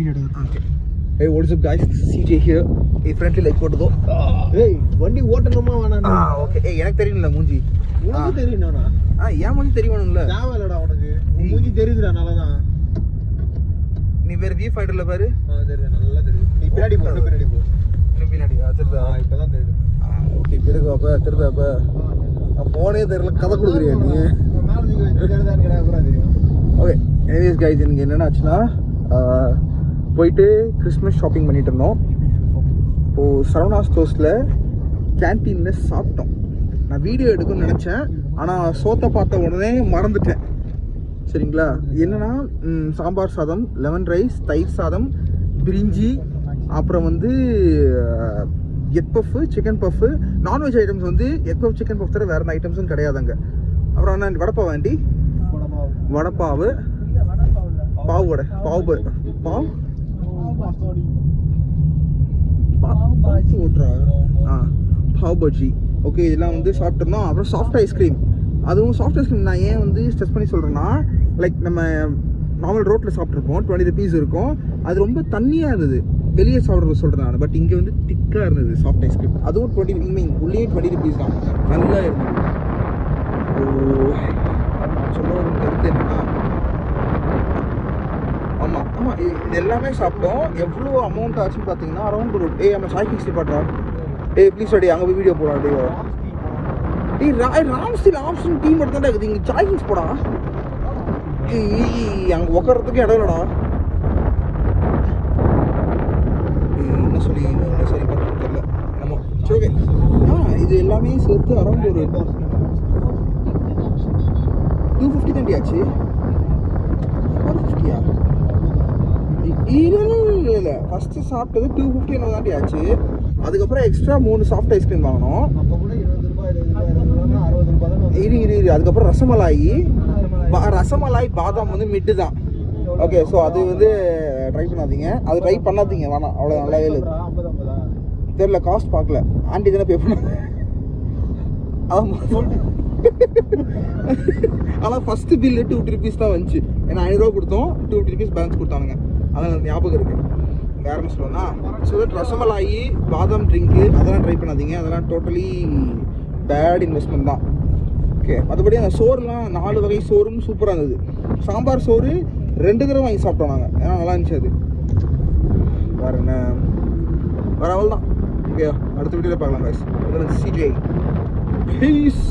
Video எடுக்க. Okay. Hey, what's up guys? CJ here. Hey, friendly like போடுதோ. ஏய் வண்டி ஓட்டணுமா வேணாம்? ஓகே. ஏய் எனக்கு தெரியல மூஞ்சி. உனக்கு தெரியும்னா? ஏன் மூஞ்சி தெரியணும்ல? தேவையில்லடா உனக்கு. மூஞ்சி தெரியுதுடா நல்லதான். நீ வேற வியூ ஃபைண்டர்ல பாரு. தெரியுது நல்லா தெரியுது. நீ பின்னாடி போ, பின்னாடி போ. இன்னும் பின்னாடி தெரியுதா? இப்பதான் தெரியுது. ஓகே பிறகு அப்ப தெரியுதா அப்ப போனே தெரியல கதை கொடுக்குறியா நீ? மேல நீங்க தெரியுதான்னு கேட்டா தெரியும். ஓகே. எனிவேஸ் கைஸ் எனக்கு என்ன ஆச்சுன்னா போயிட்டு கிறிஸ்மஸ் ஷாப்பிங் பண்ணிட்டு இருந்தோம். இப்போது சரவணா ஸ்டோர்ஸில் கேன்டீனில் சாப்பிட்டோம். நான் வீடியோ எடுக்கணும்னு நினச்சேன், ஆனால் சோத்தை பார்த்த உடனே மறந்துட்டேன். சரிங்களா? என்னென்னா சாம்பார் சாதம், லெமன் ரைஸ், தயிர் சாதம், பிரிஞ்சி, அப்புறம் வந்து egg puff, chicken puff. Non veg items வந்து எக் பஃப், சிக்கன் பஃப் தவிர வேறு எந்த ஐட்டம்ஸும் கிடையாதுங்க. அப்புறம் என்ன வடப்பாவா ஆண்டி? வடப்பாவு, பாவு வடை, பாவு பாவ் பஜ்ஜி. ஓகே இதெல்லாம் வந்து சாப்பிட்ருந்தோம். அப்புறம் சாஃப்ட் ஐஸ்கிரீம். அதுவும் சாஃப்ட் ஐஸ்கிரீம் நான் ஏன் வந்து ஸ்ட்ரெஸ் பண்ணி சொல்கிறேன்னா, லைக் நம்ம நார்மல் ரோட்டில் சாப்பிட்ருப்போம், 20 rupees இருக்கும். அது ரொம்ப தண்ணியாக இருந்தது. வெளியே சாப்பிட்றது சொல்கிறேன் நான். பட் இங்கே வந்து திக்காக இருந்தது சாஃப்ட் ஐஸ்கிரீம். அதுவும் 20 உள்ளே 20 rupees தான். நல்லா இருந்தது. சொல்ல ஒரு கருத்து என்னன்னா, ஆமாம் இது எல்லாமே சாப்பிட்டோம். எவ்வளோ அமௌண்ட் ஆச்சுன்னு பார்த்தீங்கன்னா அரௌண்ட் ஒரு நம்ம சாய்க்கிங் ஸ்டீப்பாட்ரா ப்ளீஸ் அடி அங்கே வீடியோ போடா ராம்ஸ்டீல் ஆப்ஷன் டீம் மட்டும் தான் இருக்குது. இங்கே சாய்க்கிங்ஸ் போடா. அங்கே உட்காரத்துக்கு இடம் இல்லடா. என்ன சொல்லி பண்ணுறது தெரியல நம்ம. சரி ஓகே. இது எல்லாமே சேர்த்து அரௌண்ட் ஒரு 250 தாண்டி ஆச்சு. 450யா? இல்லை ஃபஸ்ட்டு சாப்பிட்டது 250 என்ன தாண்டி ஆச்சு. அதுக்கப்புறம் எக்ஸ்ட்ரா 3 சாஃப்ட் ஐஸ்கிரீம் வாங்கினோம். இரு அதுக்கப்புறம் ரசமலாய் பாதாம் வந்து மிட்டு தான். ஓகே ஸோ அது வந்து ட்ரை பண்ணாதீங்க, அது ட்ரை பண்ணாதீங்க வேணாம். அவ்வளோ நல்லாவே இல்லை. தெரியல காஸ்ட் பார்க்கல. ஆண்டி தானே பே பண்ணாங்க. ஆனால் ஃபஸ்ட்டு பில்லு 250 rupees தான் வந்துச்சு. ஏன்னா 500 ரூபா கொடுத்தோம், 250 rupees பேலன்ஸ் கொடுத்தானுங்க. அதனால் ஞாபகம் இருக்குது. வேறு என்ன சொல்லணும்னா, ஸோ ரசமலாயி பாதாம் ட்ரிங்க்கு அதெல்லாம் ட்ரை பண்ணாதீங்க. அதெல்லாம் டோட்டலி பேட் இன்வெஸ்ட்மெண்ட் தான். ஓகே மற்றபடி அந்த சோறுலாம் 4 வகை சோறும் சூப்பராக இருந்தது. சாம்பார் சோறு 2 தடவை வாங்கி சாப்பிட்டோம் நாங்கள். ஏன்னா நல்லா இருந்துச்சு அது. வேறு என்ன வேறு அவள் தான். ஓகே அடுத்த வீடியோவில் பார்க்கலாம் guys. CJ. Peace.